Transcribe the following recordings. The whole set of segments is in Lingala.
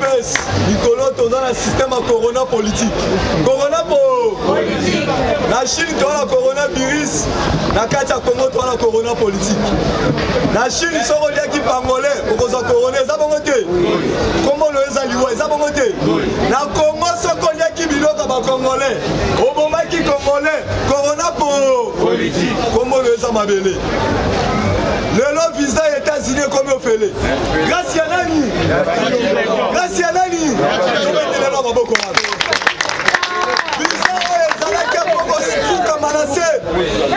UDPS Nicolas dans le système à corona politique. Corona politique. La Chine dans la coronavirus, la Katia Congo dans la corona politique. La Chine ils sont reliés qui pangolais pour cause corona ça bon côté. Comment le zaliwa ça bon côté. La Congo sont reliés qui biloka ba congolais. Au moment qui congolais corona politique. Comment le zamabele. Le visa États-Unis comme au fait. Grâce à Nani. Grâce à Nani. Visa ezalaki poko suka manase.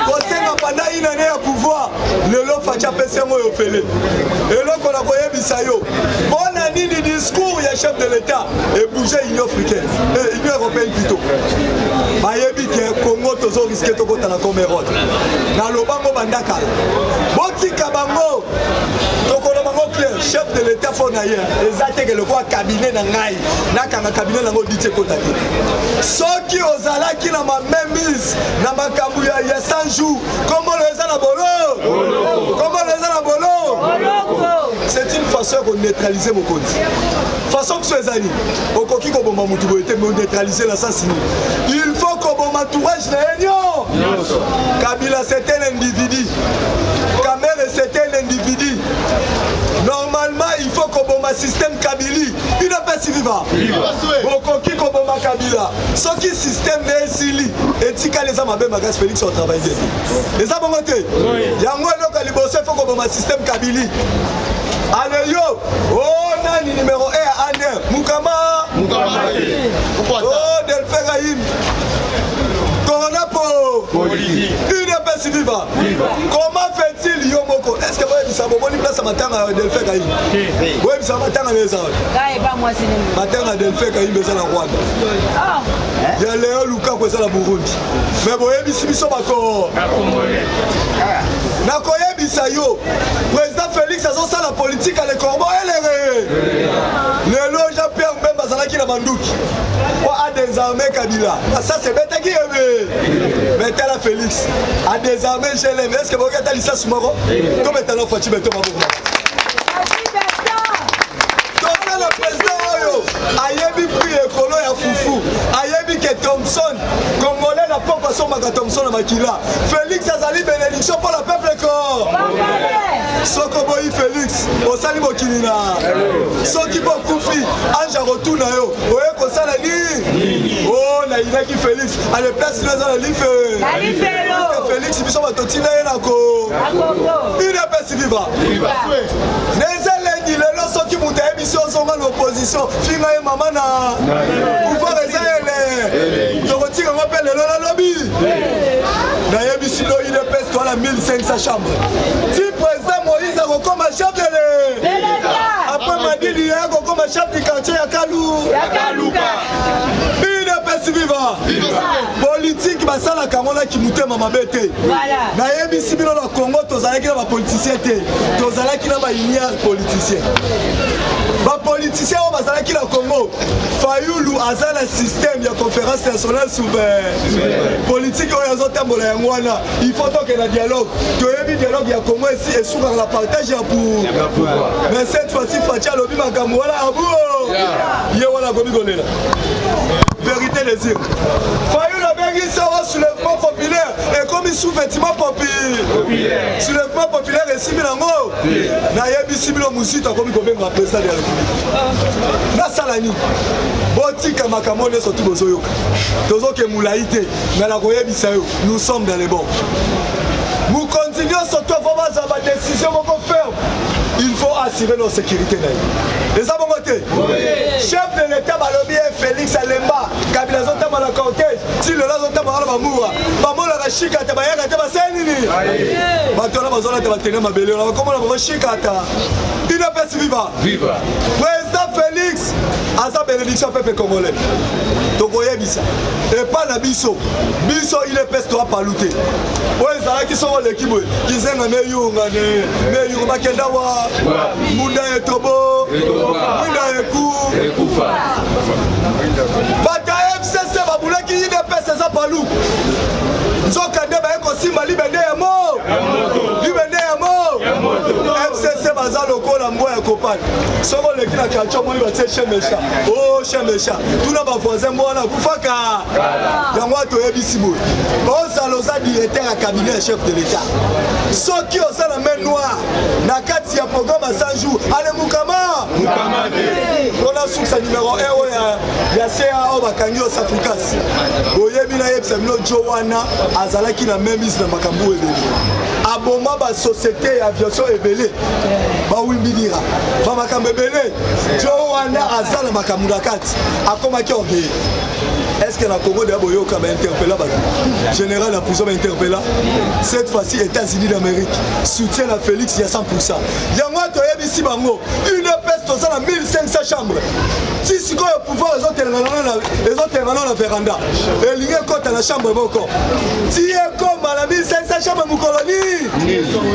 Kosenga pendant une année à pouvoir. Le lot facha pese mo yo fele. Et là qu'on a koye bisayo. Bon année du discours il y a chef de l'État et bouger Union africaine. Union européenne plutôt. Mayebi ke Congo tozo risquer to kota na Cameroun. Na lobango bandaka. Botika bango. Tokolo bango clair chef de l'État fonaye. Ezate ke le quoi cabinet na ngai. Na kanga cabinet nango ditye kota ki. Soki ozalaki na ma mémise na makambu ya 100 jours. Comment le za na bolo? Comment le za na bolo? C'est une façon de neutraliser mon compte. Façon que ce zani, au coquille comme on m'a neutraliser l'assassinat. Il faut que mon entourage n'ait Kabila c'est un individu. Kamere c'est un individu. Normalement, il faut que mon système Kabili, il n'a pas si vivant. Au coquille comme mon Kabila. Ce qui système n'est sili. Et si les hommes avaient Magas Félix au travail. Les hommes ont été. Il y a un local, il faut que mon système Kabili. Allez yo, oh nani numéro 1 Anne, Mukama, oh Delphin Gaïm, Corona politique, une personne viva. Comment fait-il Yomoko? Est-ce que vous avez dit ça? Vous avez place à matin à Delphin Gaïm? Oui, ça matin à Maison. Matin à Delphin Gaïm, Maison à Rwanda. Il y a Léo Luka qui est à Burundi. Mais vous avez dit si nous sommes encore. Nakoye Bisayo, président Félix a ça la politique à l'écorbeau et les loges Jean-Pierre même Bazalaki na Mandouki. A désarmé Kabila. Ça c'est bête qui est. Mettez la Félix. A désarmé GLM. Est-ce que vous regardez ça ce moment? Comme est alors Fatih Beto Mabouma. Le président Ayebi pris écolo ya Foufou. Ayebi que Thompson, Congolais la pop à son maga Thompson à Makila. Félix Azali bénédiction pour le peuple corps. Sokoboyi Félix, au Sali Mokilina. Soki Bokoufi, Anja retourne à eux. Oye Kosala ni. Oh, Naïna qui Félix. À la place de la Life. Félix, ils sont à Totina et Nako. Il n'est pas si vivant. Les gens qui montent à l'émission sont dans l'opposition. Finga et maman na. Pouvoir réserver. Je retire un appel de la lobby. D'ailleurs, ici, il est presque à la 1500 chambres. Si le président Moïse a recours à chef de l'État. Après, m'a dit, il y a recours à chef du quartier à Kalou. Il est presque vivant. Politique, bah ça, la Cameroun qui monte à ma bête. D'ailleurs, ici, dans le Congo, tous les gens qui politicien. Tous les qui sont politicien. Les politiciens qui sont au Congo. Fayoulou a un système de conférence nationale sur politique. Il faut donc qu'il y ait un dialogue. Que le dialogue il y a Congo ici et souvent la partage pour. Mais cette fois-ci, Fatia Lobi Makamouala Abou. Yéwala Gomigolela. Vérité les îles. Fayoulou a bien un soulèvement populaire et comme il sous-vêtement populaire. Soulèvement populaire et Similango. Nayebi Similo Moussita comme il gouverne la présidente de la République. Na Salani. Botika Makamone sont tous les Oyoka. Tozo ke moulaïté. Mais la Goyebi Sayo, nous sommes dans les bons. Nous continuons surtout à avoir ma décision ferme. Il faut assurer notre sécurité. Les abonnetés. Chef de l'État Balobi Félix Alemba. Kabila Zota Malakote. Si le Lazota Malamoura. Mamola Rachika Tabayaka Tabasenini. Batona Mazona Tabatena Mabele. Comment la Rachikata. Il n'a pas suivi. Viva. Président Félix. Asa bénédiction peuple congolais. Togoye Bisa. Et pas la Bisso. Bisso il est pesto à lutter. Ouais, ça qui sont l'équipe. Qui sont en Meyunga. Meyunga Kendawa. Munda et Tobo. Munda et Kou. Bata FCC Baboula qui y a peste ça palou. Zokande ba eko simba libende ya mo. Libende ya mo. FCC baza lokola mbwa ya kopane soko leki na quartier omoni batie chien méchant oh chien méchant tuna bavoisin mwana kufaka yango toyebisi boye ozala oza directeur ya cabinet ya chef de l'état soki oza na main noire na kati ya programme à 100 jours alemukama mpona sukisa numéro 1 oyo ya CA oyo bakangi yo safikasi boyebi na yebisa bino jo wana azalaki na memise na makambo ebele aboma basociété ya aviation ebele bawimbinira bamakambo ebele jo wana aza na makambo na kati akomaki orgueil. Est-ce que la Congo de Boyoka va interpeller général la prison va interpeller cette fois-ci États-Unis d'Amérique soutient la Félix il y a 100%. Yango toyebi si bango une peste aux 1500 chambres. Si c'est quoi le pouvoir les autres dans la véranda et lié côté la chambre boko. Si est comme à la 1500 chambres mon colonie.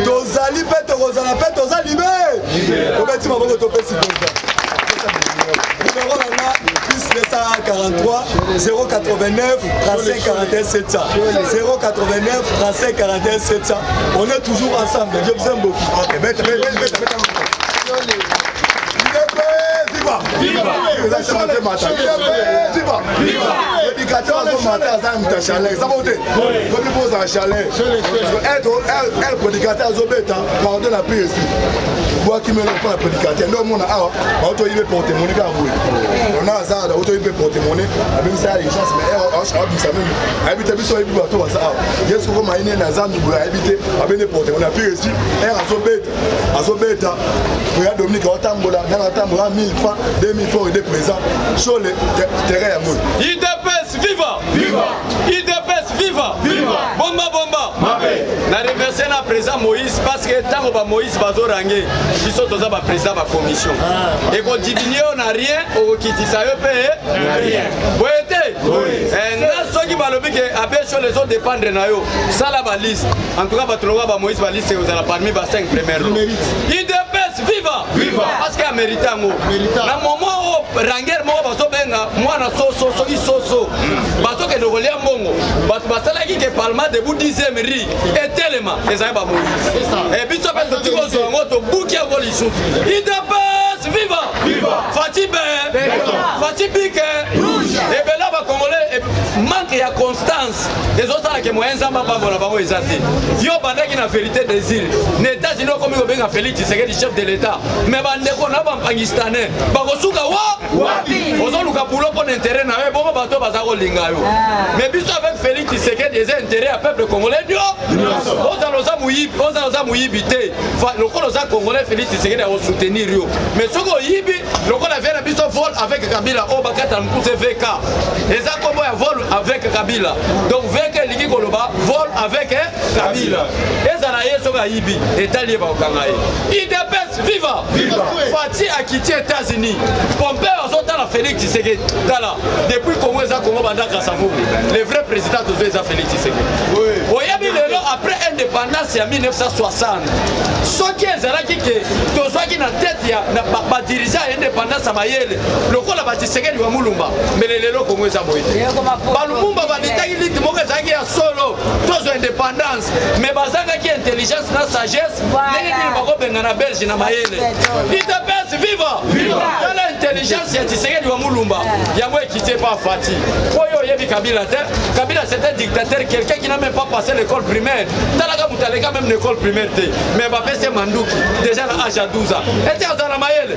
Tozali pète rozala pète tozali bé. On va dire bango topé si numéro là plus 243 089 35 41 700 089 35 41 700. On est toujours ensemble. Je vous aime beaucoup. Ok, mettez. Viva! Viva! Viva! Viva! L'éducateur a un chalet. Ça va où t'es? Quand tu poses un chalet, être prédicateur à pardon la paix ici. Moi qui me l'ai pas prédicateur. Non, mon a auto y porter mon gars. On a ça, auto y porter mon nez. Avec ça, les chances, mais ça même. Habiter bis sur les bateaux, ça. Qu'est-ce que vous avez dans zone pour habiter? Avec porter mon appui ici. Azobeta. Regarde Dominique Otambola, dans la tambola 1000 francs, 2000 francs et des présents. Sur le terrain à moi. IDPS, viva! Viva! IDPS, viva! Viva! Bomba, bomba! Mabé! Na remercier na président Moïse parce que tant que Moïse bazo rangé, ils sont tous à président de la commission. Et quand diminuer on n'a rien, au quitte ça y paye, n'a rien. Vous êtes? Oui. Et là, ceux qui parlent bien que après sur les autres dépendent de nayo. Ça la balise. En tout cas, votre loi Moïse balise c'est vous allez parmi les 5 premières. IDPS, viva! Viva! Parce qu'il a mérité un mot. Na moment où ranger moi bazo benga, moi na soso soki soso. Bazo que nous relions bongo. Basala qui que parlement debout 10e riz et tellement les aïba Moïse. Et puis ça fait tout le monde to bouquet vol ici. IDPS, viva! Viva! Fatibé! Fatibike! Et ben là, Congolais, manque de constance. Les autres qui moyens en bas pour la banque exaltée. Yo banda qui na vérité désir. Les États-Unis comme ils ont bien Félix Tshisekedi chef de l'État. Mais bande qu'on a en Pakistanais. Bakosuka wapi? Ozo luka boulot pour intérêt na eux bon bateau bazako linga yo. Mais biso avec Félix Tshisekedi des intérêts à peuple congolais dio. Oza muyibité. Le colosa congolais Félix Tshisekedi a soutenir yo. Mais ce qu'on yibi, le qu'on a fait la biso vol avec Kabila au bakata mpuse VK. Et ça comment il vol avec Kabila. Donc VK ligi koloba vol avec Kabila. Et ça na yeso ga yibi etali ba okangaye. IDPS viva! Fati a quitté les États-Unis. Pompeo a Félix Tshisekedi. Depuis Congo et Congo Bandaka Savou, le vrai président de Zouéza Félix Tshisekedi. Oui. Après l'indépendance en 1960, ce qui est là qui est dans tête de dirigeant l'indépendance à Mayele, le coup la Tshisekedi wa Mulumba, mais les lelo Congo et Zaboï. Balumumba va détailler l'île Mokazaki à solo, tous indépendance, mais Bazanga qui intelligence, la sagesse, les Bako Bengana Belge na Mayele. IDPS viva! Dans l'intelligence, il y a Tshisekedi wa Mulumba, il y a moi qui ne pas Fati. Koyo Yebi Kabila, Kabila c'est un dictateur, quelqu'un qui n'a même pas passé l'école primaire. Dans la gamme, tu as même l'école primaire. Mais Babé c'est Mandouki, déjà à l'âge de 12 ans. Et tu as dans la Mayele.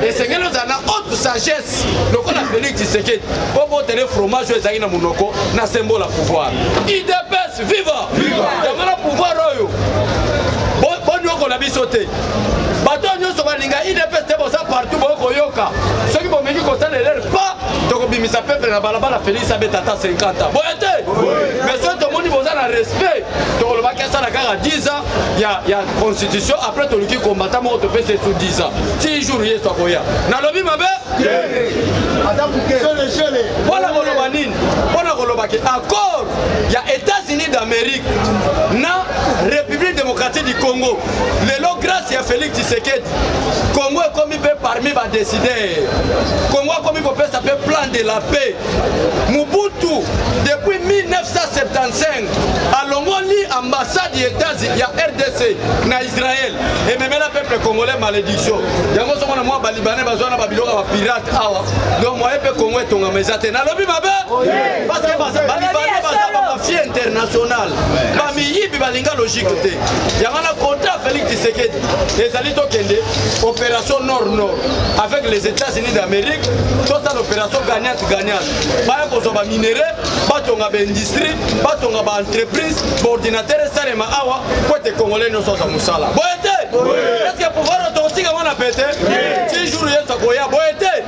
Et c'est que nous avons haute sagesse. Donc on a Félix Tshisekedi. Pour porter le fromage, ils ont un monoko, na symbole à pouvoir. IDPS viva! Il y a un pouvoir. Bon, nous on a mis sauté. Bateau nous sommes à IDPS partout Boyoka. Ceux qui vont venir constat ne l'air pas. Donc bimisa peuple na balabala Félix Abetata 50 ans. Mais ceux tout le monde ils ont un respect. Donc le bac ça la à 10 ans, il y a constitution après tout le qui combattant moi te passer sous 10 ans. 6 jours il soit boya. Na lobi mabe? Attends pour que voilà Golobanine. Voilà Golobaki. Accord, il y a États-Unis d'Amérique. Na République démocratique démocratique du Congo. Le lot grâce à Félix Tshisekedi. Congo est comme il peut parmi les décideurs. Congo est comme il peut s'appeler plan de la paix. Mobutu, depuis 1975, à l'Ongoli, ambassade des États-Unis, il y a RDC, na Israël. Et même le peuple congolais malédiction. Il y a un Libanais, un pirate. Donc moi, je peux Congo est un mesate. Na lobi mabe? Parce que Libanais, c'est une internationale. Bamiyibi balinga logique. Il y a un contrat Félix Tshisekedi. Les alliés Tokende, opération Nord-Nord, avec les États-Unis d'Amérique, tout ça l'opération gagnante-gagnante. Pas qu'on soit minéré, pas qu'on a industrie, pas qu'on a entreprise, ordinateur et salema awa, pour être congolais nous sommes à Moussala. Boété! Est-ce que pouvoir authentique avant la pété? Si jour y'a Sakoya, boété!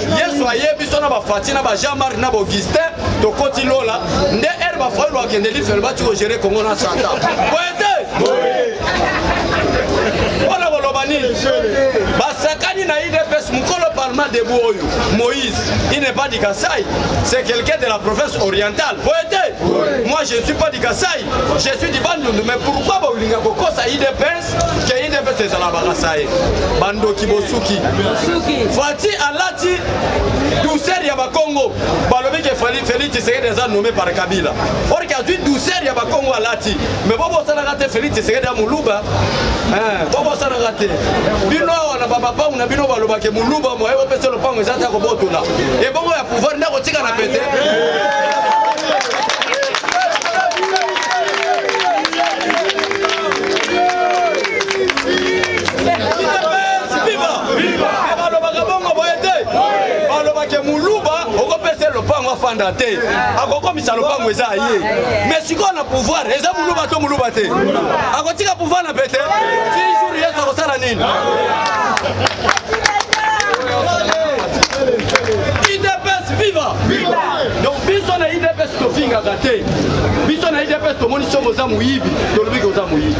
Hier soyez, bisona ba Fatina, ba Jean-Marc, na Augustin, to continue là, ne herba folle ou akende li fait tu gérer Congo na Santa. Boété! Voilà Bolobani. Basakani na IDPS Mukolo Parlement de Bouoyo. Moïse, il n'est pas du Kasaï, c'est quelqu'un de la province orientale. Moi je ne suis pas du Kasaï, je suis du Bandundu. Mais pourquoi Boulinga Kokosa IDPS que IDPS c'est la Bagasaï? Bando Kibosuki. Fati Alati, douceur Yaba Congo. Balobi que Félix Tshisekedi déjà nommé par Kabila. Or qu'il y a douceur Yaba Congo Alati. Mais Bobo Sanagate Félix Tshisekedi à Moulouba. Bobo Sanagate. Bino na papa on a bino baloba ke Moulouba moi on peut se le prendre ezata ko botola. Et bon ya pouvoir na kotika na pété. Fandate akokomisa lopango eza ye mais sikoyo na pouvoir eza muluba to muluba te akotika pouvoir na pete ti jour yeso akosala nini IDPS viva donc biso na IDPS tofingaka te biso na IDPS tomoni songo oza moyibi tolobiki oza moyibi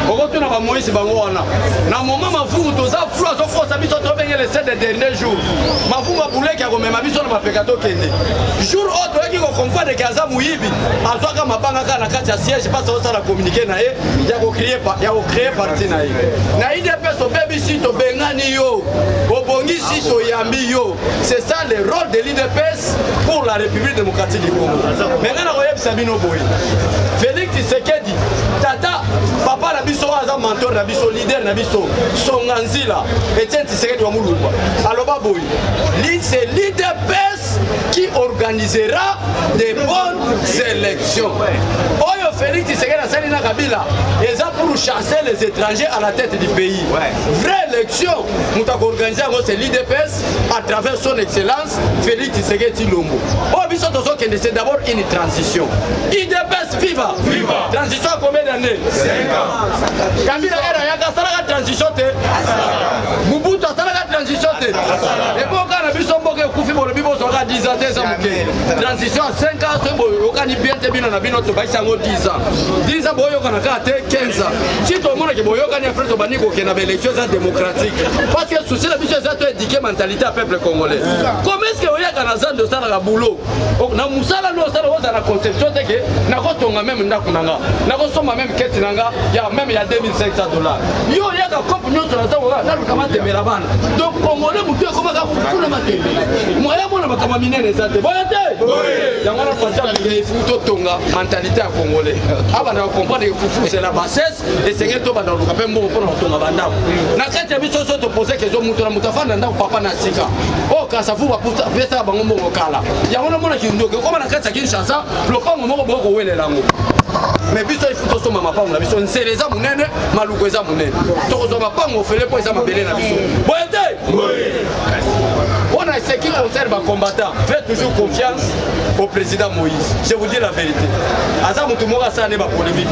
okotuna bamoyisi bango wana na moma mafungu toza flu azokosa biso tobenge le 7 dernier jour mafungu abuleki akomema biso na mapeka tokende jour oyo toyaki kokomprendre ke aza moyibi azwaka mabanga kaka na kati ya siège mpasi osala communiqué na ye ya kocrée parti na ye na IDPS obebisi tobengani yo obongisi toyambi yo. C'est ça le rôle de l'IDPS pour la République démocratique du Congo. Maintenant, on a Sabino Boy. Félix Tshisekedi, tata, papa Nabiso, mentor Nabiso, leader Nabiso, Songanzila, Etienne Tshisekedi wa Moulumba. Alors, Boy, c'est l'IDPS qui organisera des bonnes élections. Oyo Félix Tshisekedi Salina Kabila, et ça pour chasser les étrangers à la tête du pays. Vraie élection, nous avons organisé c'est l'IDPS à travers son excellence Félix Tshisekedi Tshilombo. C'est d'abord une transition. IDPS viva! Transition à combien d'années? 5 ans. Kabila a la transition. Mobutu a la transition. Et pour qu'on a vu son bokeh Koufi pour le bibo sur 10 ans, transition à 5 ans, on a bien notre 10 ans. 10 ans, on a 15 ans. Si tout le monde est boyo, on a fait une élection démocratique. Parce que le souci de la mission, c'est d'éduquer la mentalité du peuple congolais. Comment est-ce qu'on y a un agent de ça dans le boulot? Na musala no sala woza na conception te ke na kotonga même ndako nanga na kosoma même kete nanga ya même ya $2,500 yo ya ka cop nyonso na zango na lukama tembela bana donc congolais mutu ekoma ka fukuna matembele moya mona bakama minene zate boyate yango na fanta ke futo tonga mentalité ya congolais aba na comprendre que fufu c'est la bassesse et c'est que to ba na lukape mbo pour tonga bandako na kete biso so to poser que zo mutu na mutafanda ndako papa na sika o kasa fu ba puta pesa bango mbo kala yango na mona kindoke koma na kati ya Kinshasa lopango moko boko welela ngo mais biso il faut tosoma mapango na biso nseleza munene maluko eza munene tokozoma mapango fele po eza mabele na biso boyete on a ce qui concerne les combattants. Faites toujours confiance au président Moïse. Je vous dis la vérité. Aza mutu moka sa ne ba polémique.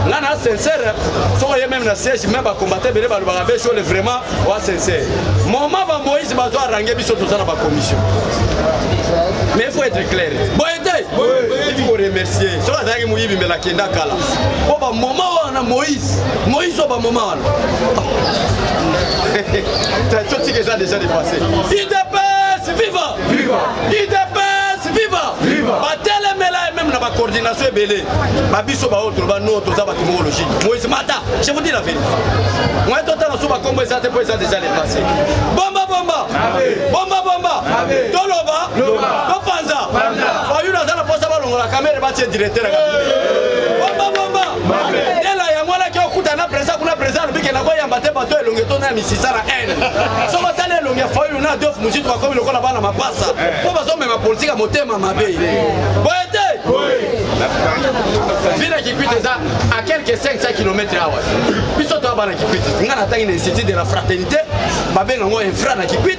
Là na sincère, so y même na siège même ba combattant bele ba ba be le vraiment wa sincère. Moment ba Moïse ba zo arranger biso tout ça na ba commission. Mais il faut être clair. Boyete, il faut remercier. So azaki muyibi mbela kenda kala. Bo ba moment wana Moïse so ba moment wana. C'est tout ce que j'ai déjà dépassé. IDPS viva! IDPS viva! Batelemela même na ba coordination belé ba biso ba autre ba non to za ba logique Moïse Mata je vous dis la vérité moi tout temps sur ba combo ça te peut ça déjà les passer bomba bomba bomba bomba toloba to panza fa yuna za na posa ba longola caméra ba tie directeur bomba bomba dela ya ngwana ki okuta na presa kuna presa lobike na kwa yamba te bato elongeto na misisa na haine so batale elonge fa yuna dof musitu ba komi lokola bana mapasa po bazo mema politique motema mabe boete Vila Kikwit est à quelques 500 km à l'ouest. Puis surtout à Kikwit, on a atteint l'institut de la fraternité. Ma belle on a un frère à Kikwit.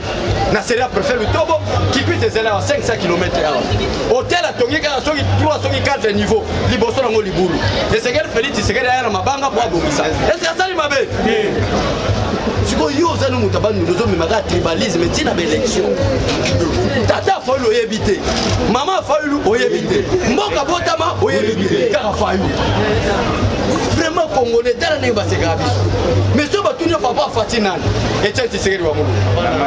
Na série préfère le Tobo. Kikwit est à 500 km à l'ouest. Hôtel à Tongica, 3, 4 niveaux. Liboso na Libulu. Et c'est quel Félix, c'est quel à ma banga pour Abomisa. Est-ce que ça ma belle? Si vous avez un peu de tribalisme, c'est une élection. Tata a fallu éviter. Maman a fallu éviter. Mboka Botama a évité. Car a fallu. Vraiment, Congolais, dans l'année, c'est grave. Mais ce que tu n'as pas Fatinan, et tu es série de Wamoulou.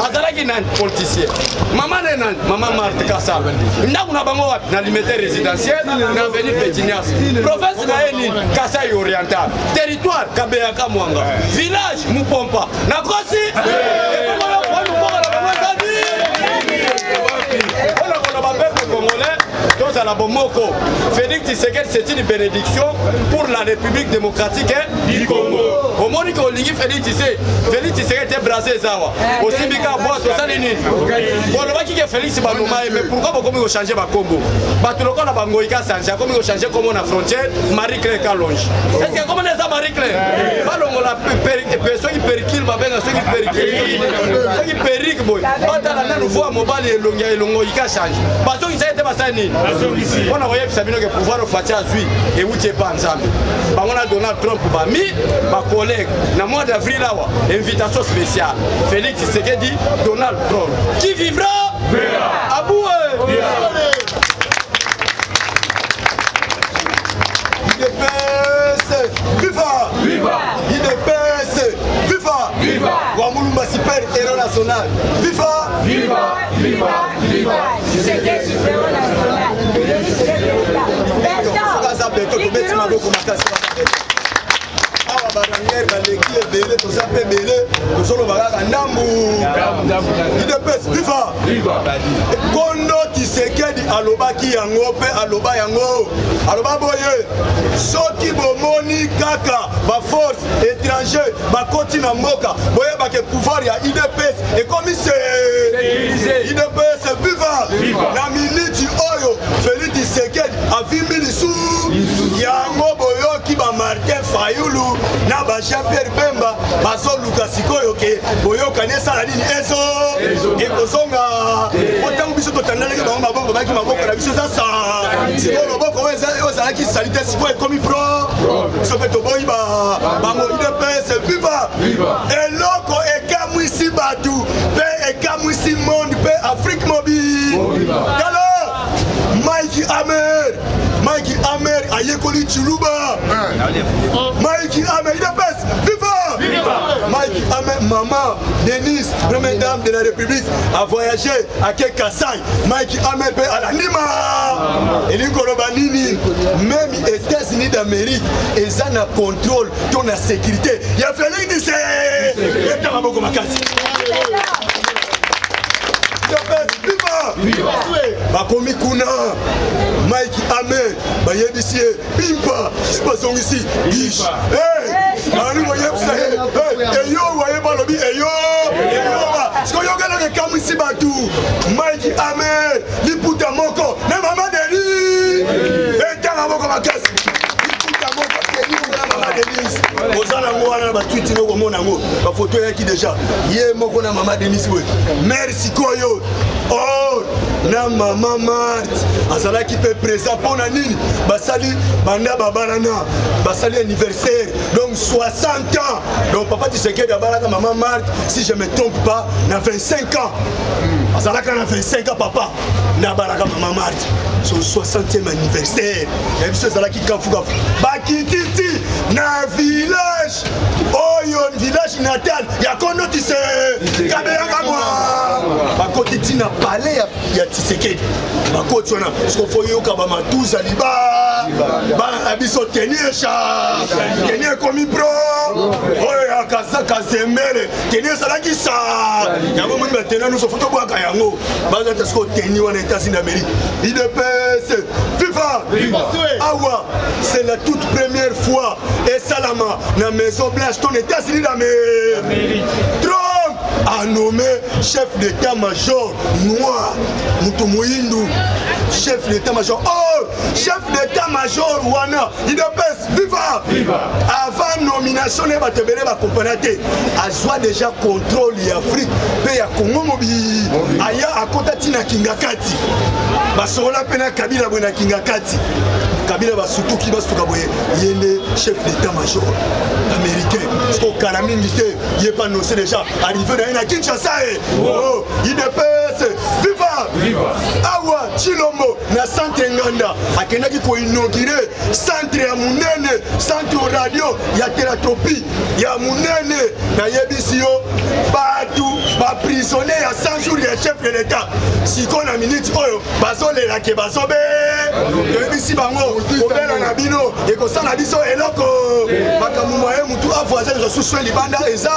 Azalaki nan politicien. Maman nan, maman Marthe Kassa. N'a pas limité résidentiel, n'a venu Pétinias. Province Naéni, Kassai oriental. Territoire, Kabeyaka Mwanga. Village, Moupompa. N'a pas si. À la Bomoko, Félix Tshisekedi, c'est une bénédiction pour la République démocratique du Congo. Au moment où Olingi Félix Tshisekedi est brasé Zawa. Aussi Bika Bois, tout ça les nid. Bon, le qui est Félix Banouma, mais pourquoi vous avez changé ma Congo? Batuloko na Bangoïka Sanja, comme vous changé comme on a frontière, Marie-Claire Kalonge. Est-ce que comment est ça Marie-Claire? Balongo la personne qui péricule, ceux qui péricule, ceux qui péricule, boy. Batala na nous voit mobile et longia et longoïka change. Parce que ça a été passé. On a voyé que pouvoir faire Zui et où tu es pas ensemble. On a Donald Trump, ma collègue, dans le mois d'avril, invitation spéciale. Félix Tshisekedi, Donald Trump. Qui vivra verra. Aboué. Viva! Viva! IDPS! Viva! Viva! Wamulumba super héros national! Viva! Viva! Viva! Viva! C'est que héros national! Awa barangere baleki ebele toza mpe ebele tozolobaka ndambu IDPS viva kondo Tshisekedi alobaki yango mpe aloba yango aloba boye soki bomoni kaka baforce étranger bakoti na mboka boyebake pouvoir ya IDPS ekomi se IDPS viva na miniti oyo Félix Tshisekedi avimbi lisu yango boyoki ba Martin Fayulu na ba Jean-Pierre Bemba bazoluka sikoyo ke boyokani esala nini ezo ekozonga otango biso totandalaki bango maboko baki maboko na biso eza sa sikoyo loboko ezalaki salite sikoyo ekomi pro biso mpe toboyi bango IDPS viva eloko ekamwisi batu mpe ekamwisi monde mpe Afrique mobile talo Mikey Amer ayekoli Chuluba Mikey Amer IDPS viva Mikey Amer maman Denise première dame de la République a voyagé à Kassai Mikey Amer pe à la Nima elikoloba nini même États-Unis d'Amérique ils ont un contrôle ton la sécurité il y a Félix Tshisekedi et Tamaboko Makasi viva bakomi kuna Mikey Amer bayebisi pimpa sipasongisi bish ani boyebisa eyo wayeba lobi eyoba sikoyogelaka kamwisi batu Mikey Amer liputa moko na mama deli etanga moko makasi liputa moko mama Denise ozala ngo wana batwiti ngo komona ngo bafoto yaki deja ye moko na mama Denise we merci koyo oh na mama Marthe azalaki pe présent pona nini basali banda babalana basali anniversaire donc 60 ans donc papa Tshisekedi abalaka mama Marthe si je me trompe pas na 25 ans azalaka na 25 ans papa na balaka mama Marthe son 60e anniversaire et biso azalaki kafuka bakititi na village oyo village natal ya kondo Tshisekedi kabeyaka mwa côté tina palais ya Tshisekedi bakoti wana siko foyoka ba matuza liba ba abiso tenisha tenir comme pro oya kazaka zembele tenir salaki sa yango moni batena nous photo bwaka yango baza tasko tenir wana États-Unis d'Amérique IDPS FIFA awa c'est la toute première fois et Salama na Maison Blanche ton États-Unis d'Amérique Trump a nommé chef d'état-major noir Mutomoyindu chef d'état-major chef d'état-major wana IDPS viva avant nomination ne batebele ba compagnie azwa déjà contrôle l'Afrique pe ya Congo mobi aya akota tina kingakati basola pena Kabila bona kingakati Kabila basutuki basuka boye yende chef d'état-major américain ko karamingi te yepa noncé déjà arrivé dans Kinshasa IDPS viva awa Chilombo na centre Nganda akendaki ko inaugurer centre ya munene centre radio ya thérapie ya munene na yebisi yo batu ba prisonnier ya 100 jours ya chef de l'état siko na minute oyo bazolela ke bazobe yebisi bango obela na bino ekosala biso eloko makambo moye mutu avoisin ressources libanda eza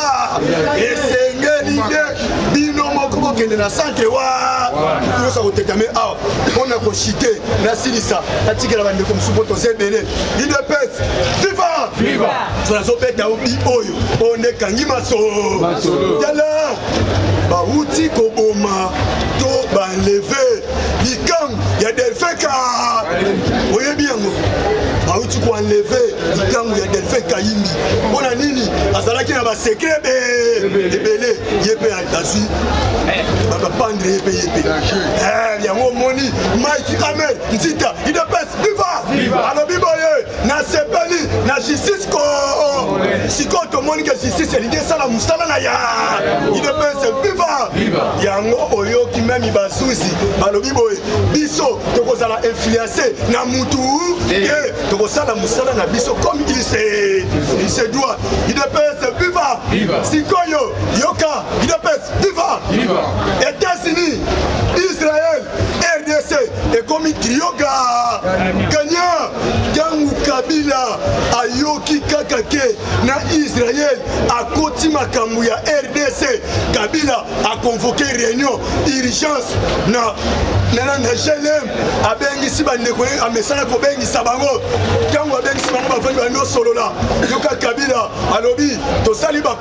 esengeli de bino moko bokende na centre wa yosa kotekame awa mpona koshite na silisa atikela bandeko mosusu tozebele IDPS viva tozobeta obi oyo onde kangi masolo tala bauti koboma to banleve likangu ya delfeka oyebi yango bauti koenleve likangu ya delfe kayimbi mpona nini azalaki na basekret ebele ye mpe azwi bapandre ye mpe yango moni Mike Ahmed Nzita IDPS viva alobi boye na sepeli na justice ko siko tomoni ke justice elingi esala mosala na ya IDPS viva yango oyoki memi basusi balobi boye biso tokozala influencé na mutu e tokosala mosala na biso comme il se doit IDPS viva sikoyo yoka IDPS viva États-Unis Israël RDC ekomi trioga gagnant yangu Kabila ayoki kaka ke na Israël akoti makambo ya RDC Kabila a convoqué réunion urgence na GLM abengisi bandeko amesana kobengisa bango yango abengisi bango bafandi bando solola yoka Kabila alobi tosali ba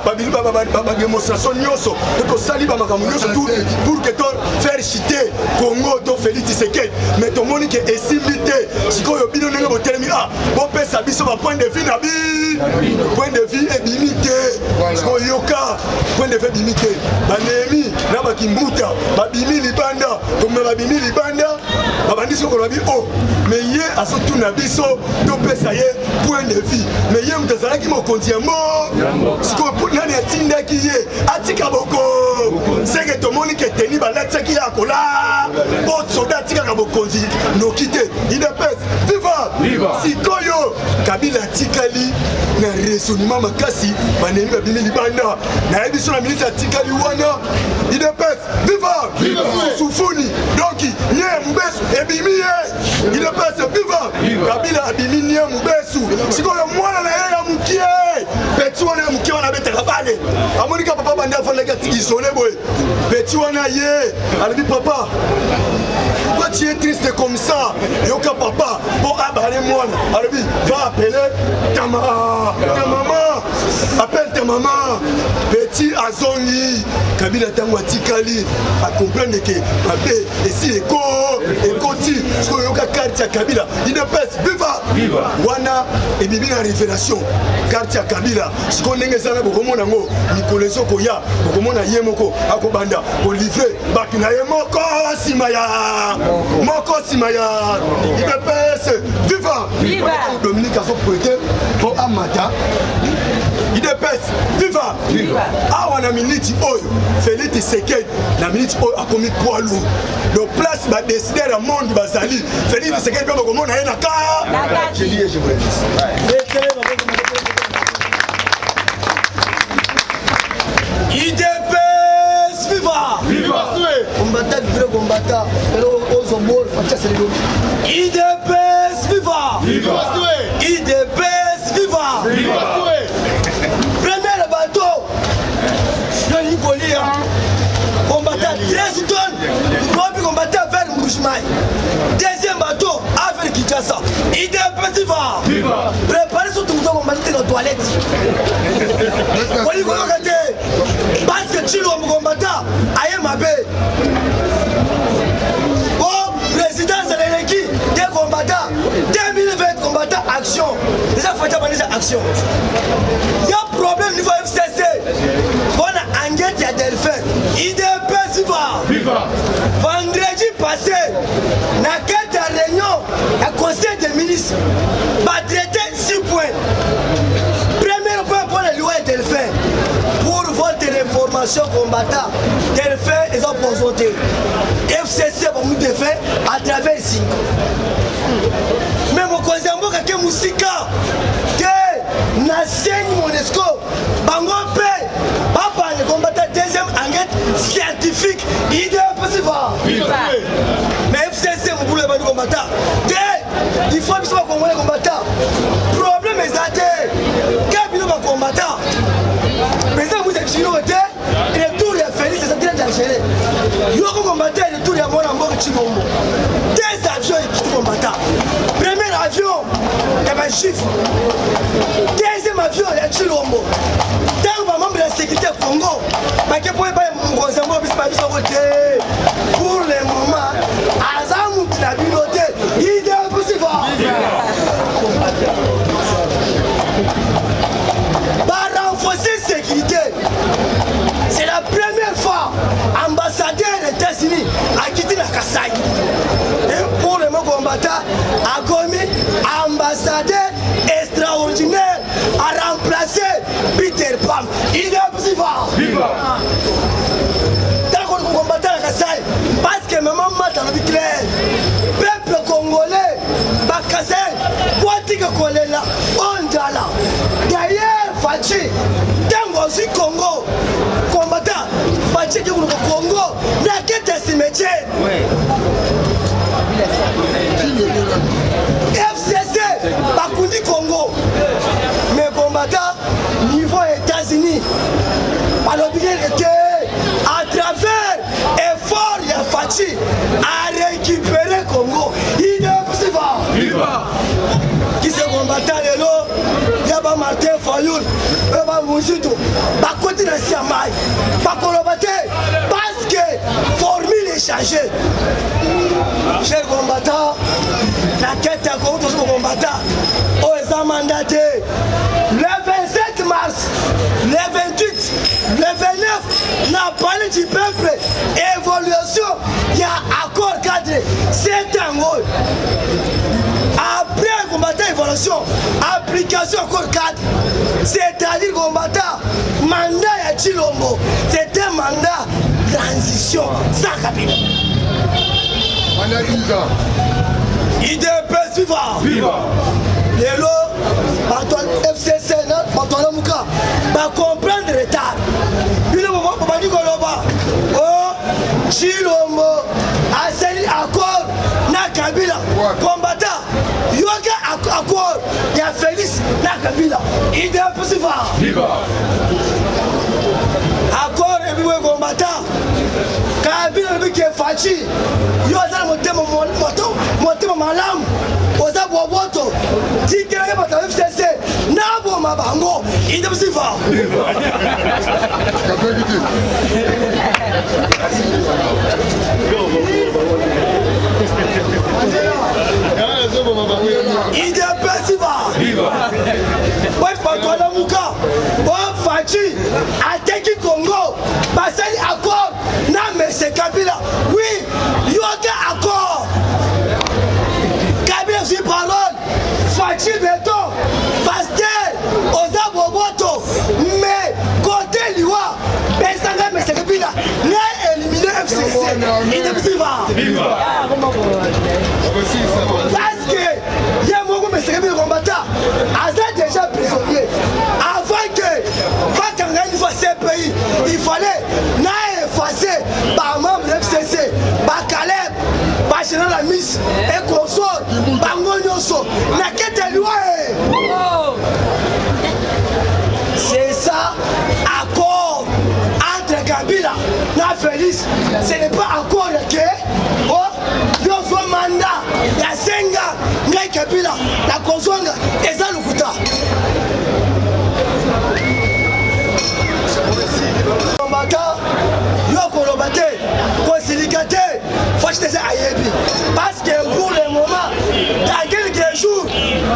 démonstration nyonso tosali ba makambo nyonso pour que to faire chiter Congo to Félix Tshisekedi mais tomoni ke esimbi te sikoyo bino ndenge botelemi bopesa biso ba point de vue na point de vue ebimi te sikoyo yoka point de vue ebimi te banemi na bakimbuta babimi libanda tome babimi libanda babandisi okolobi mais ye azotuna biso topesa ye point de vue mais ye moto azalaki mokonzi yango sikoyo nani atindaki ye atika boko seke tomoni ke teni balatisaki ye akola po soda atikaka bokonzi noki te IDPS viva sikoyo Kabila atikali na raisonnement makasi banemi babimi libanda nayebi so na ministre atikali wana IDPS viva sufuni donc nye mubesu ebimi ye IDPS viva Kabila abimi nye mubesu sikoyo mwana na ye ya mukie peti wana ya mukie wana betaka bale amonika papa bandi afandaki atikisole boye peti wana ye alobi papa pourquoi tu es triste comme ça yoka papa pour abaler moi alobi va appeler ta maman appelle ta maman petit azongi Kabila tango atikali a comprendre que babe esi ekoti so yoka carte ya Kabila IDPS viva wana ebibi na révélation carte ya Kabila siko ndenge sana bokomona ngo Nikolezo koya bokomona ye moko akobanda ko livrer baki na ye moko sima ya IDPS viva Dominique azo prêter pour amata IDPS viva awa na minute oyo Félix Tshisekedi na minute oyo akomi poids lourd le place ba décider le monde bazali Félix Tshisekedi pe bokomona ye na ka je lis et je vous dis IDPS viva combattant vibre combattant aux homos fatia c'est IDPS viva viva IDPS viva viva premier bateau de Nicolia combattant 13 tonnes Robi combattant vers Mouchmaï deuxième bateau avec Kinshasa IDPS viva préparez surtout vous combattre dans la toilette parce que tu l'as combattant aïe ma belle oh président Zelensky des combattants 2020 combattants action déjà faut déjà action il y a problème niveau FCC on a enquête il y a Delphin IDPS viva vendredi passé na quête de réunion à conseil des ministres va traiter 6 points premier point pour les lois Delphin pour votre information combattant Delphin ils ont présenté FCC pour nous défaire à travers ici même au conseil de Moussika que Nasseng Monesco Bango Pay Papa le combattant deuxième enquête scientifique IDPS viva mais FCC vous voulez pas nous combattant il faut que ce soit les combattants problème est athée quand nous va combattant mais ça vous êtes chino et tout est félix c'est ça qui est dangereux yo combattant et tout est bon en bon chimombo des avions qui combattant premier avion il y a un chiffre deuxième avion il y a chilombo tant membre de la sécurité Congo mais que pouvez pas pour le moment Azamou la bibliothèque il est impossible par renforcer la sécurité c'est la première fois ambassadeur des États-Unis a quitté la Kassai et pour le moment combattant a commis ambassadeur extraordinaire a remplacé Peter Pam il est impossible combattant la Kassai parce que maman m'a dans le clair peuple congolais Bakassai Ouatika Kolela Ondala d'ailleurs Fachi Tango aussi Congo combattant Fachi qui est au Congo n'a qu'à ce métier FCC Bakundi Congo mais combattant niveau États-Unis par l'obligé était à travers effort il y a Fachi à récupérer Congo il est possible qui se combattant les lots il y a pas Martin Fayoul il y a pas Mouzito pas côté de Siamai pas combattre parce que formule est changée chers combattants la quête à Congo tous les combattants aux mandatés le 27 mars le 28 le 29 n'a parlé du peuple évolution il y a accord cadré c'est un rôle après combattant évolution application accord cadre c'est-à-dire combattant mandat à Chilombo c'est un mandat transition sans Kabila IDPS viva Lélo FCC Antoine Mouka va comprendre le retard il va dire oh Chilombo Aseli accord na Kabila combattant yoga accord il y a Félix na Kabila IDPS viva accord et puis combattant Kabila qui est Fachi yo za motema malamu oza boboto tikela ba FCC nabo mabango IDPS viva ouais Antoine Mouka bon Fachi attaque Congo basali accord na monsieur Kabila oui yoga accord Kabila sur parole Fachi béton pasteur oza boboto mais côté liwa besanga monsieur Kabila l'a éliminé FCC IDPS viva parce que y'a mon monsieur Kabila combattant Aza déjà prisonnier avant que Bakanga une fois ces pays il fallait effacer par membre de FCC Miss et consort bango nyonso na kete loi. C'est ça accord entre Kabila et Félix. Ce n'est pas accord que yo mandat ya senga ngai Kabila la kozonga eza lukuta. Mbaka yo kolobate konsilikate fachete ayebi parce que pour le moment dans quelques jours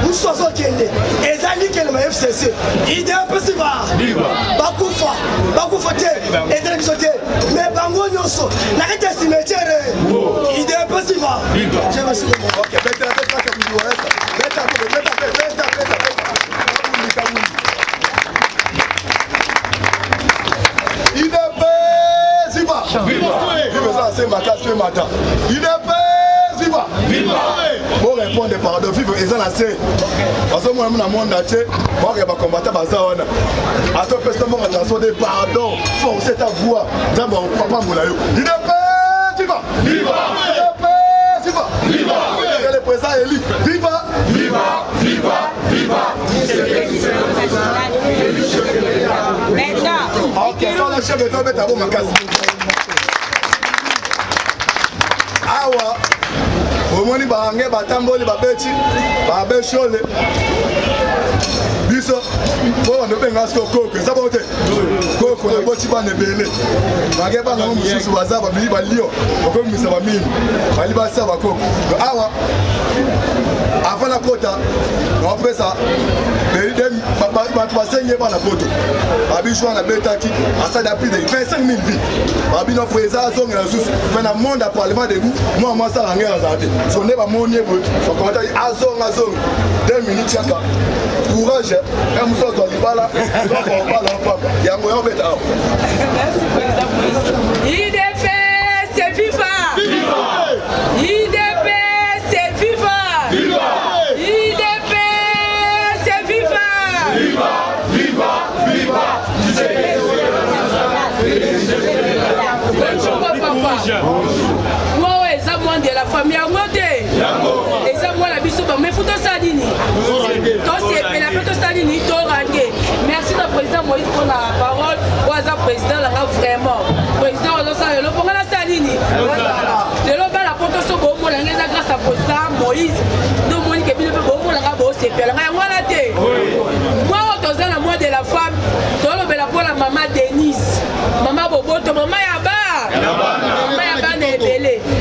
nous sommes kende ezali kele ma FCC idée possible bakufa te ezali bisote mais bango nyonso na kete cimetière idée possible je me suis OK Bon répondre pardon vivre et ça la c'est parce que moi dans monde entier moi que va combattre bazaona à toi personne mon attention de pardon forcer ta voix dans mon papa moulayo il est viva viva viva viva le président élu viva viva viva viva OK ça la chef de toi mettre à ma case awa omoni bange batamboli babeti babeshole biso bo ndo benga sko koko eza bote koko na boti bana ebele bange banga mususu baza babili balio okomisa bamini bali basa bakoko awa avant la kota après ça basenye bana poto babishwa na betaki asada plus de 25 000 vies babino président zonga susu mais na monde à parlement de nous moi ça la guerre azate sonne ba moni ebo so komata azonga 2 minutes yaka courage et muso zo libala donc bala papa yango yo beta merci président IDP c'est viva IDP c'est viva IDP c'est viva viva moi eza moi de la famille yango te eza moi la biso ba mais faut to salini to c'est la to salini to range merci le président Moïse pour la parole oza président la vraiment président oza ça le pour la salini de lo ba la poto so bo mo la ngeza grâce à président Moïse do moni ke bi bo mo la ga bo c'est pela yango la te moi oza la moi de la femme to lo be la pour la maman Denise maman Boboto maman Yaba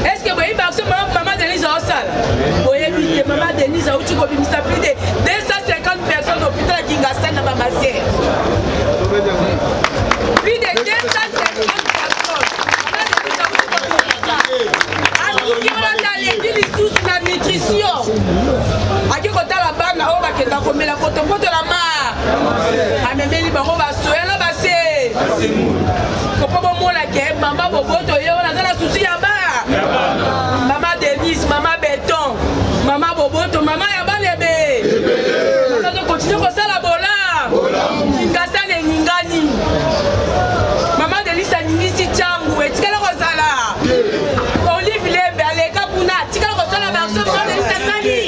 est-ce que vous voyez par exemple maman Denise en salle? Vous voyez maman Denise a eu plus de 250 personnes au l'hôpital de Kingastan à Mamassé. Plus de 250 personnes. Maman Denise a eu plus de la nutrition. À qui côté la banne, on va que t'as commis la photo de la mar. À mes bélis, on va se là passer. Faut pas moi la guerre, maman Boboto, on a dans la souci à bas. Maman Denise, maman Béton, maman Boboto, maman Yaba Lebe. On a continué comme ça la bola. Ngasa le Ningani. Maman Denise a Ningisi Tchangou, et Tika Rosala. Olive Lebe, Aleka Puna, Tika Rosala, Marceau, Maman Denise a Sali.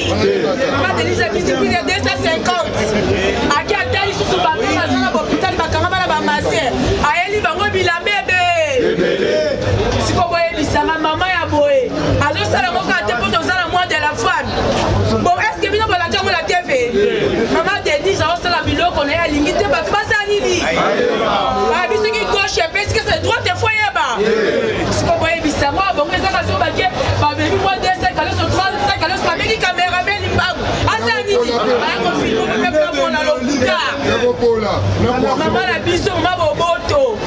Maman Denise a mis plus de 250. A qui a taillé sous son papier, dans l'hôpital, Bakama, la Bamassé. A Eli Bango Bilambe. Si vous voyez l'Issama, maman ya boé. Alors ça la moka te pour dans la mois de la femme. Bon, est-ce que nous la jambe la TV? Maman Denise a aussi la bilo qu'on est à limiter parce que ça nini. Ah, biso qui gauche et parce que c'est droite et foyer ba. Si vous voyez l'Issama, bon que ça va sur baquet, ba baby moi 2 calus sur 3 calus pas mec caméra belle imbag. Ah ça nini. Ah on filme même pas pour la lokuta. Maman la biso maman Boboto.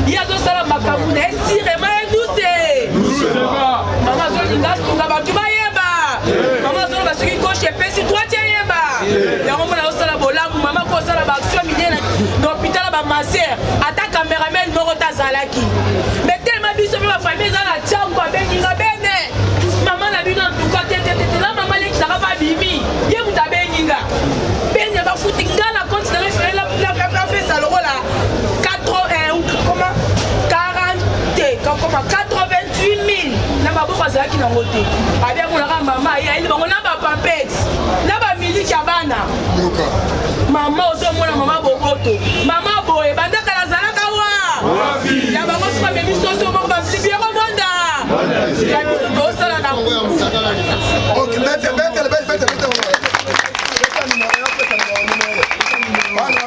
Il y a deux salles makamuna si vraiment douce. Maman zolinga sunga ba tuba yeba. Maman zolinga suki gauche et si droite yeba. Ya maman la osala bolangu maman ko sala ba action minene dans l'hôpital ba maser. Ata cameraman no rota zalaki. Mais tellement biso ma famille za la tchango benginga bene. Maman la bino en tout cas tete la maman le kitaka ba bimi. Ye muta benginga. Benya ba futinga la compte dans la fait ça le rôle là. 88 000 na maboka bazalaki nango te abiamonaka mama ayeli bango na bapampet na bamiliki ya bana mama ozomona mama boboto mama boye bandaka nazalaka wa ya bango soka memi soso moko basibi yango bonda ya biso tosala na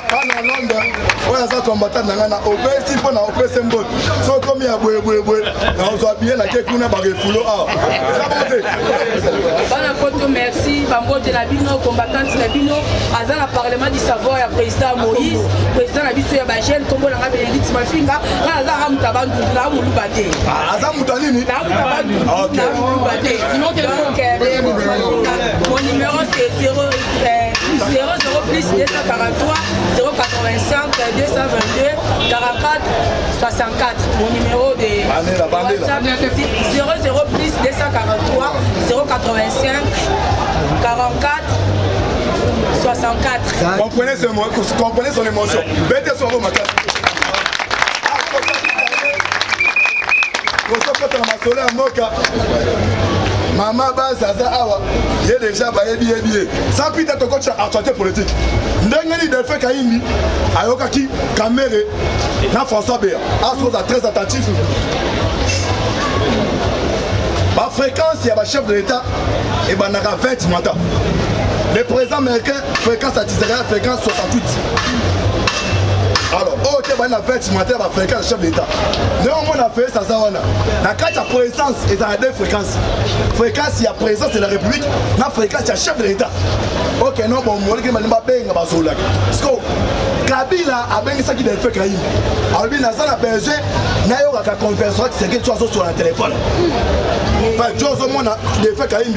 bana Londres oyo aza combattant na ngai na opesi mpo na opesi mbot so komi ya boyeboyeboye na ozwa bie na ke kuna barefulo awa eza bote bana poto merci bambote na bino combattante na bino aza na parlement du savoir ya président Moïse président na biso ya bagene kombo nanga Bénédicte Mafinga nga azaka mutu abandundu na muluba te aza mutu anini na mutu abandundu na muluba te donc Bénédicte Mafinga mon numéro c'est 00 plus 243 085 222 44 64 mon numéro de WhatsApp 00 plus 243 085 44 64. Comprenez son émotion. Bête sur vos matas. Maman Bazaza Awa, il est déjà baillé. Sans pita to coach actualité politique. Ndengeni de fait Kaimi, Ayokaki, Kamere, na François Béa. Assos très attentif. La fréquence, il y a le chef de l'État et ben on a 20 matins. Le président américain, fréquence à Tizéria, fréquence 68. Alors, ok, on a 20 matins, la fréquence du chef de l'État. Néanmoins, on a fait ça, la carte de présence est à deux fréquences. Fréquence, il y a présence de la République, la fréquence, il y a chef de l'État. Ok, non, bon, moi, je ne vais pas bien parce que Kabila a bien ça qui doit faire Kaïm. Alors, il a besoin de conversation qui est sur le téléphone. Enfin, Joe Zomona, il a fait Kaïm,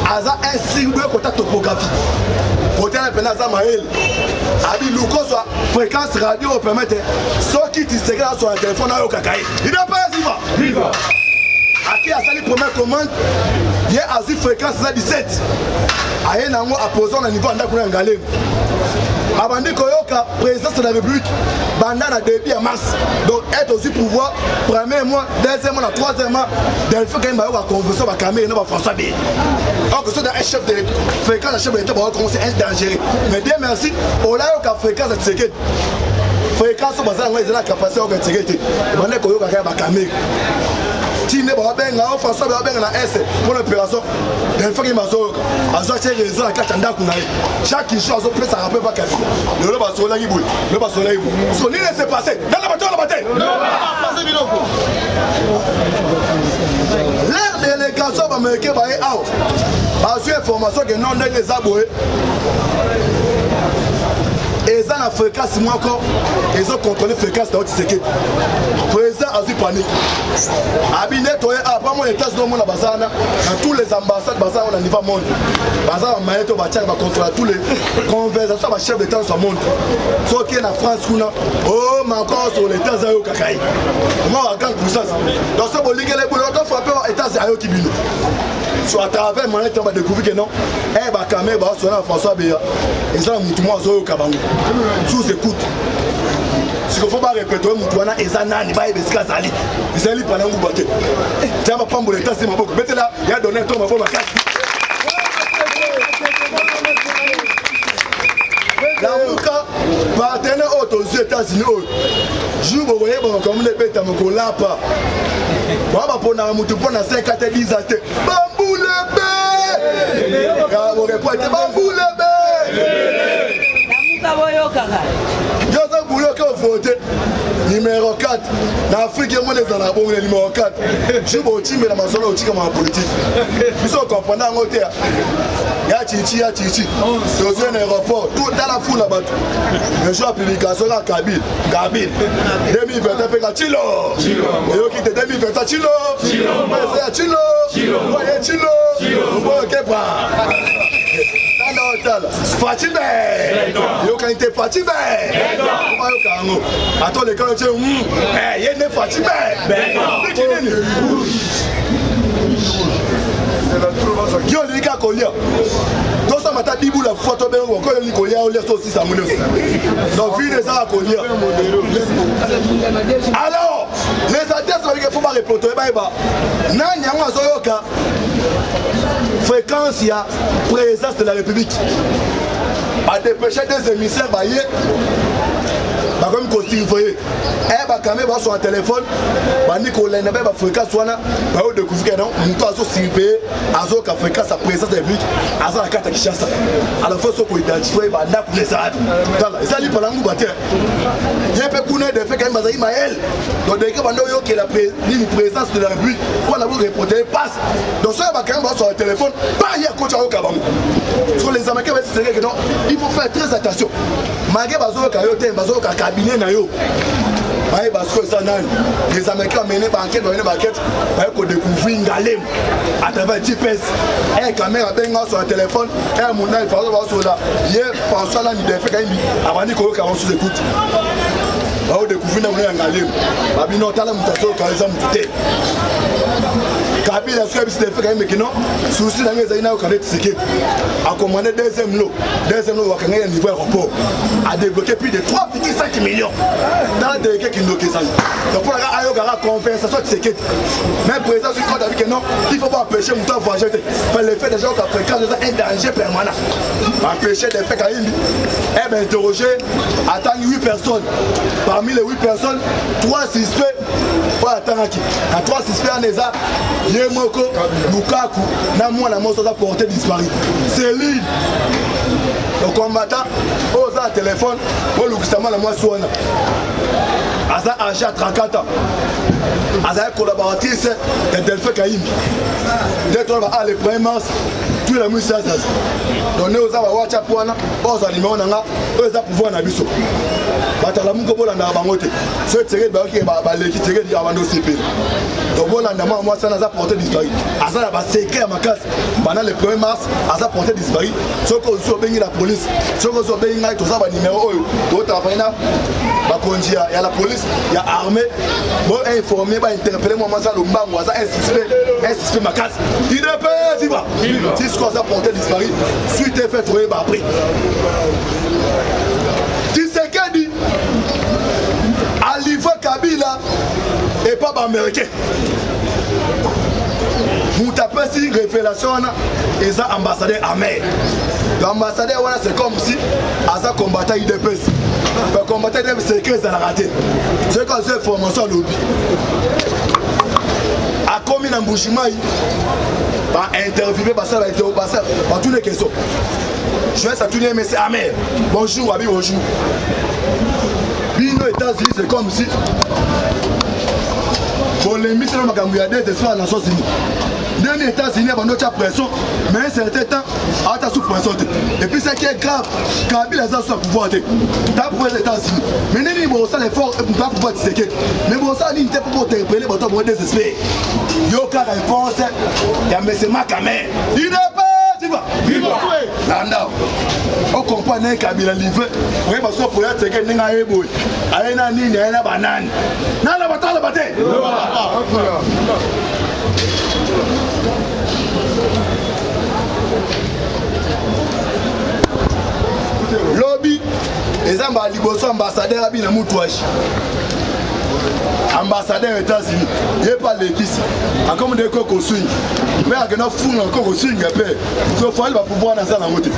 Aza un signe de contact topographie. Côté la penaza Maël, Abi Luko soit fréquence radio permettre ceux qui disent sur le téléphone à Okakai. Il n'a pas viva. À qui a sali première commande, il y a asile fréquence 17. Aïe nango apposant le niveau d'Andakuna Ngalem. Abandi Koyoka, présidence de la République, bandana début à mars. Donc être aussi pouvoir, premier mois, deuxième mois, troisième mois, il faut qu'il y ait une conversation avec Kamé et non François B. Donc c'est un chef de fréquence, un chef de l'État va commencer à être dangereux. Mais Dieu merci, on a eu fréquence de sécurité. Fréquence, on va avoir la capacité de sécurité. On a eu Kamé. Tine babenga François babenga na S pour l'opération d'un fois qu'il m'a zo azo cher réseau la carte ndaku na chaque jour azo presse à rappel pas kabi le ba so la ngibou le ba so la ngibou so ni laisser passer dans la bataille non passer biloko l'air délégation ba meke ba e aw ba su information que non les aboé et ça la fréquence moi encore ils ont contrôlé fréquence dans sécurité président a eu panique abi nettoyer après mon état dans mon bazana dans tous les ambassades bazana au niveau monde bazana maître ba tchak ba contrôler tous les conversations ba chef d'état dans monde so qui est en France kuna oh mais encore sur l'état za yo kakai moi quand puissance dans ce bolingue les boulot on frapper état za yo kibino so à travers mon état ba découvrir que non eh ba camé ba so na François Béa et ça mutu moi zo yo kabango sous écoute. Si il faut pas répéter, Moutouana et Zanani, Baye Besika Zali. Ils sont allés pendant un bout de temps. Tiens, ma femme, le temps, c'est ma boucle. Mettez là, il y a donné un tour, ma bombe à casse. La Mouka, partenaire aux États-Unis, je vous voyez, comme les bêtes à mon colapa. Moi, je vais prendre un moutou pour 5 à 10 ans. Bambou le bé! Vous répondez, Bambou le bé! Joseph Boulot qui a voté numéro 4 dans l'Afrique, il y a des arabes numéro 4. Je suis au team de la maison en politique. Ils sont comprenants en hauteur. Il y a Chichi, il y a Chichi. Dans un aéroport, tout dans la foule là-bas. Le jour de publication là, Kabil. 2021, fait la Chilo. Et qui était 2021, Chilo. Chilo. Fatime, yo quand il Fatime, attends les quand tu il y a une Fatime, yo les gars colia, donc ça m'a dit pour la photo bien ou encore les colia ou les saucisses à mon donc vie des à colia. Alors les adresses il faut pas répondre nani yango azoyoka fréquence ya présence de la République a dépêché des émissaires baye comme constitué bakamé ba sur un téléphone bandi ko lena ba fréquence wana ba o découvrir non muto azo surveiller azo ka fréquence sa présence de la République azo la carte Kinshasa à la fois so ko identifier ba ndaku les ça ça li palangu baté yepé kuna de fait quand bazai mael donc dès que bando yo que la présence de la République pour la vous reporter passe donc ça ba quand ba sur un téléphone pas hier ko tao kabangu sur les américains c'est que non il faut faire très attention malgré bazo ka yo te bazo ka cabinet na yo baye basko ça nan les américains mené ba enquête ba enquête ba ko découvrir ngalem à travers GPS et caméra benga sur un téléphone et mon il faut ba so là hier François là ni de fait kaimbi abani ko ka on sous écoute ba o découvrir na ngalem ba bino tala mutaso ka za mutute Kabila soit bis de fait quand même que non souci dans les aïna au Canada c'est a commandé deuxième lot wakanga niveau aéroport a débloqué plus de 3,5 millions dans des qui nous ça donc pour la ayo gara compensation c'est que même président sur compte avec que non il faut pas empêcher mon temps voyager par le fait déjà qu'à fréquence un danger permanent empêcher des faits quand même et ben interroger attendre 8 personnes parmi les 8 personnes 3 suspects pour attendre qui à 3 suspects en eza Yemoko, Lukaku, Namouana Mosso a porté disparu. C'est lui. Le combattant, osa téléphone, au Luxama la moissonne. Aza Aja Trakata. Aza collaboratrice de Delphi Kaïm. Dès qu'on va aller premier mars, tous les musiciens. Donc nous avons WhatsApp pour nous, aux animaux, nous avons pouvoir nabiso. Batala mungo bola na bangote. Ce tiré ba qui ba l'équipe tiré di avant d'OCP. Donc bola na moi ça n'a pas porté disparu. Aza la ba secret à ma case. Pendant le 1er mars, Aza porté disparu. Ce qu'on so bengi la police. Ce qu'on so bengi ngai to ça ba numéro oyo. To ta faina ba konjia ya la police, ya armée. Bon informer ba interpeller moi ça le mbango Aza insister ma case. Il dépêche, il va. Si ce qu'on a porté disparu, suite est fait trouver ba après. Tshisekedi Alifa Kabila et pas américain. Moutapesi révélation et ça ambassadeur amer. L'ambassadeur voilà c'est comme si Aza combattant IDPS. Le combattant IDPS c'est que ça l'a raté. C'est quand c'est formation lobby. A commis un Mboujimaï va interviewer ça va être au passage par toutes les questions. Je vais s'attuner mais c'est amer. Bonjour Abi, bonjour. Bino États-Unis c'est comme si pour les missiles Magamouya des soirs dans Nations Unies. Dans les États-Unis, il y a une pression, mais un certain temps, il y a sous pression. Et puis ce qui est grave, Kabila a sous pouvoir. Tu as pour les États-Unis. Mais il y a un effort pour pouvoir te séquer. Mais il y a un effort pour t'interpeller, pour te désespérer. Il y a une réponse, il y a un message Makamé. Il n'est pas. Viva! Nanda! On comprend que Kabila livré. Oui, parce que pour être que n'enga ebo. Aena nini, aena banane. Nana batala bate. Lobby, les ambassadeurs abi na mutwashi. Ambassadeur des États-Unis, il n'y a pas l'équipe. Comme des cocos swing. Mais il y a un fou dans le swing. Ce fois, il va pouvoir dans la moto.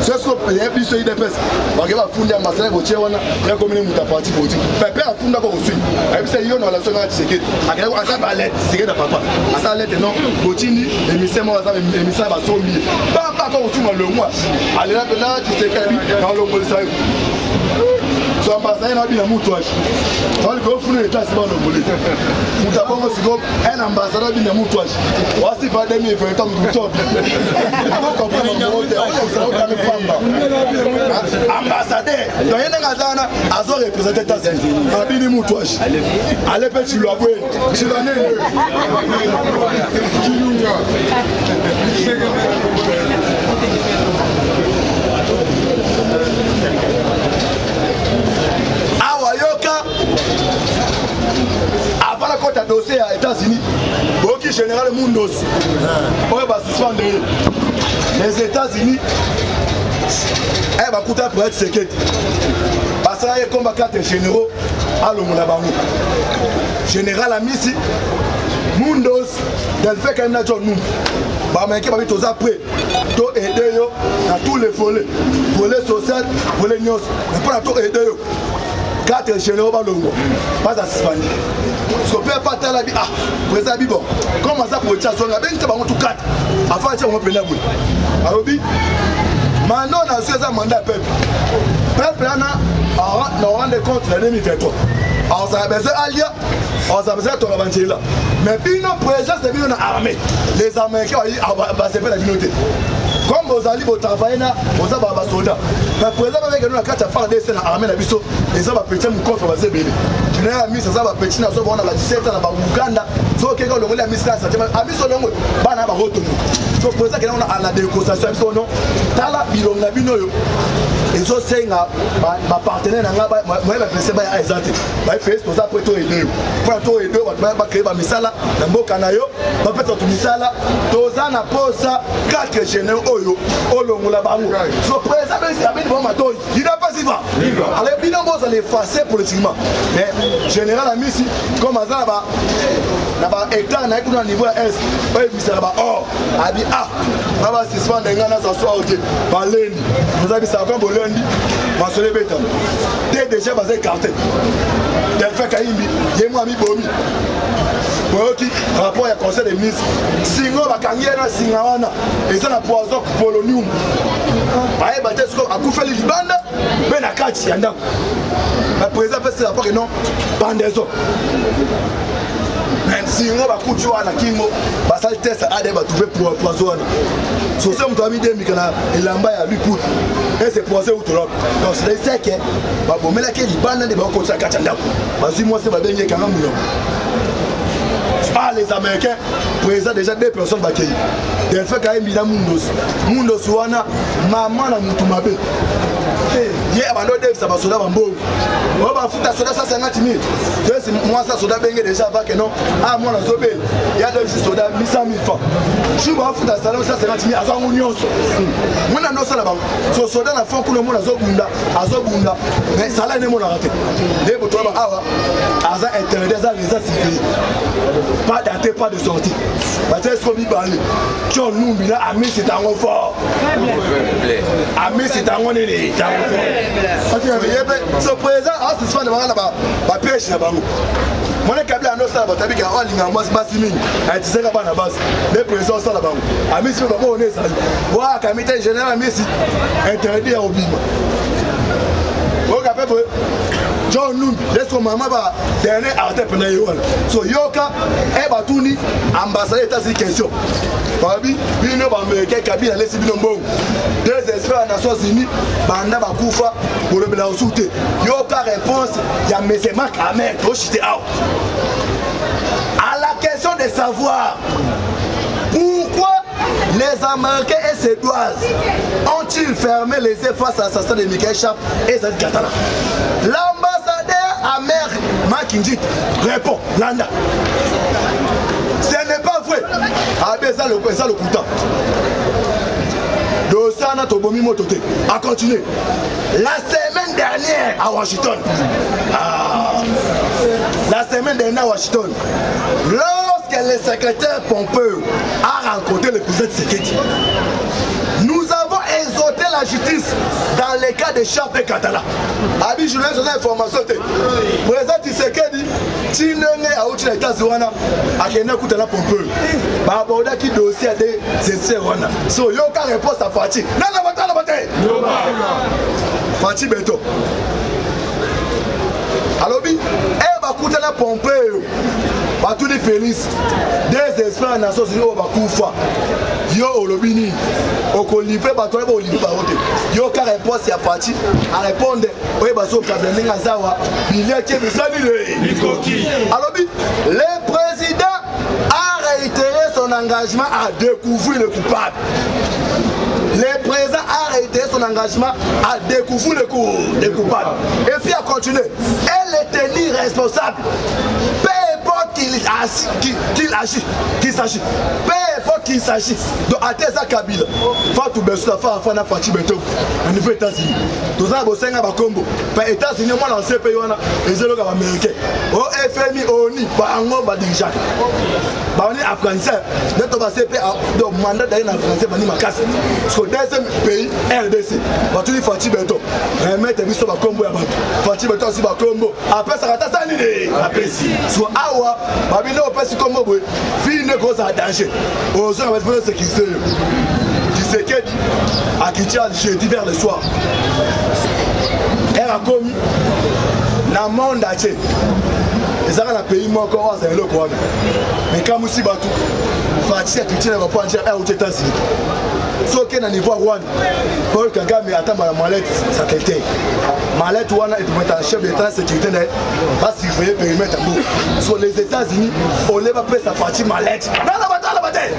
Ce qu'on peut faire, c'est qu'il va fonder l'ambassadeur de Tchéwana. Il y a comme une partie politique. Mais il va fonder le swing. Et puis, il y a une relation avec Tshisekedi. Il y a une lettre, Tshisekedi de papa. Il y a une lettre, non. Botini, l'émissaire, l'émissaire va sauver. Pas encore au swing le mois. Allez là, Tshisekedi, dans le police. So ambassadeur na bina mutwashi. Wali go funu eta siba no bole. Mutabongo sigo un ambassadeur bina mutwashi. Wasi pa demi efeta mutsobi. Abo ko pa ngote, o so ka me pamba. Ambassadeur, to yena ngazana azo représenter États-Unis. Na bini mutwashi. Ale pe chi lo abwe. Chi lo ne. Avant la côte à dossier aux États-Unis, le général Mundos, on va suspendre les États-Unis. Elle va coûter pour être séquette. Parce qu'il y a comme 4 généraux à l'Omunabango. général Amissi Mundos del fait quand même John Noum bah mais qui va vite aux après to aider yo dans tous les volets volet social volet news mais pas to aider yo 4 généraux balongo pas à suspendre ce qu'on peut pas telle la vie ah président Bibo comment ça pour tcha songa ben tcha tout 4 avant tcha on peut na boule alobi maintenant dans ce mandat peuple na on rend compte la 2023 alors ça a besoin alia on a besoin de ton aventure là mais puis nos présence de bien armée les Américains va se faire la communauté comme vous allez au travail là vous avez des soldats mais présent avec nous la carte faire des scènes armée la biso et ça va péter mon contre va se béler général ami ça va péter na so on a 17 ans na Uganda so quelqu'un le la mission ça ami so longo bana ba rotomo so présent que on a la décoration so non tala bilonga bino yo et so senga ba partenaire na ngaba moi ba penser ba exact ba fait tout ça pour to aider pour to aider ba créer ba misala na mboka na yo ba peut to misala toza na posa 4 généraux oyo olongola bango so présent c'est avec bon mato il n'a pas si va alors bien on va l'effacer politiquement mais général Amissi comme ça na ba hectare na kuna niveau S oyo misala ba oh abi ah na ba suspendre ngana za so auté ba lendi nous abi ça comme lundi masole beta dès déjà basé carté del fait kaimbi yemo ami bomi boki rapport ya conseil des ministres singo bakangiena singawana eza na poison polonium bae bate siko akufeli libanda be na kati ya ndako na président pese rapport que non bandezo même singo bakuti wana kingo basali test ade batrouver poison wana so c'est mtu amide mikana elamba ya lui et c'est poison outro donc c'est que babomela ke libanda de bakoti kati ya ndako bazui moi c'est babenge kanga muyo. Ah, les Américains, présent déjà 2 personnes qui ont fait quand même Mundos wana maman na mutumabe. Hier abandon Dave ça va soda bambo. On va foutre soda 150 000. Moi ça soda benge déjà pas que non. Ah moi na zobel. Il y a des soda 100 000 francs. Je vais foutre ça 150 000 à son union. Moi na no ça là bas. So soda na fond ko le monde azobunda. Mais ça là ne mon raté. Les boto ba awa. Aza internet ça les a civils. Pas d'entrée, pas de sortie. Parce que ce qu'on dit, John Numbila, Ami, c'est un fort. Ami, c'est un nez. Ce président, c'est pas de la pêche là-bas. Mon câble à nos sables, tu as vu qu'il y a un lien à moi, c'est pas si mine. Tu sais pas la base. Les présidents sont là-bas. Ami, c'est pas bon, on est ça. Voilà, comité général, Ami, c'est interdit à Obima. John Numbi, laisse maman va dernier arrêté pendant Yohan. So Yoka, Ebatuni, ambassadeur États-Unis question. Babi, Bino Américain, Kabila, laisse Bino Mbong. 2 experts des Nations Unies, Banda Bakoufa, pour le Bélan Souté. Yoka réponse, il y a M. Marc Amer, à la question de savoir pourquoi les Américains et ses douanes ont-ils fermé les yeux face à l'assassinat de Michael Sharp et Zed Katana? L'ambassadeur Amer Makindjit répond, Landa. Ce n'est pas vrai. Ah ben ça le couteau. Dosana Tobomi Motote a continué. La semaine dernière à Washington. La semaine dernière à Washington. Lorsque le secrétaire Pompeo a rencontré le président Tshisekedi, nous avons exhorté la justice dans les cas de Sharp et Katala. Abi journaliste de l'information. Président Tshisekedi, Tinene a outil les États-Unis à Kenya Koutala Pompeu. Baboda qui dossier des essais wana. So yoka réponse à Fati. Non la bataille. Fati Beto. Alobi, Koutala Pompeu. Batou les Félix. Des experts Nations Unies au Bakoufa. Yo Olobini. Okolivé bateau et Olivier Barote. Yo ka réponse à Fati. À répondre. Oui, baso Kabeling Azawa. Il y a qui Alobi, le président a réitéré son engagement à découvrir le coupable. Le président a réitéré son engagement à découvrir le coupable. Et puis à continuer. Et les tenir responsables. Peu importe qu'il agit. Peu importe qu'il s'agit de Ateza Kabila, Fatou Bessou, Fana Fati Beto, au niveau États-Unis. Tous les Bossenga Bakombo, par États-Unis, moi dans ces pays, les États américains, au FMI, au NI, Bango Badinjak, Bani Afghanistan, notre CP a mandat d'aller en français, Bani Makas, sur le deuxième pays, RDC, Batuli Fati Beto, remettre Bisso Bakombo, Fati Beto aussi Bakombo, après ça, après si, sur Awa, Babino, Pessi Kombo, fille de gros à danger. Aux gens avec le sécurité. Du séquet à Kitia jeudi vers le soir. Elle a commis la monde à Tché. Les gens dans le pays m'ont encore c'est le quoi. Mais quand Moussi Batou, Fatih a Kitia va pas dire aux États-Unis. Sauf qu'à niveau Rwanda, Paul Kagame attend la mallette, ça t'était. Mallette Rwanda est un chef d'État de sécurité, pas surveiller périmètre à bout. Sur les États-Unis, on lève après sa partie mallette. Non, la bataille, la bataille.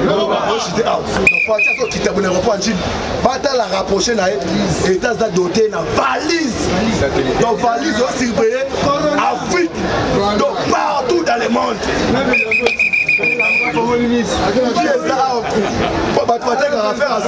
J'étais out. Donc, Fatih, qui t'a donné un repas en Chine, bataille la rapprocher, les États-Unis dotés d'une valise. Donc, valise aussi surveiller Afrique. Donc, partout dans le monde. Qui est ça? Pour battre la affaire à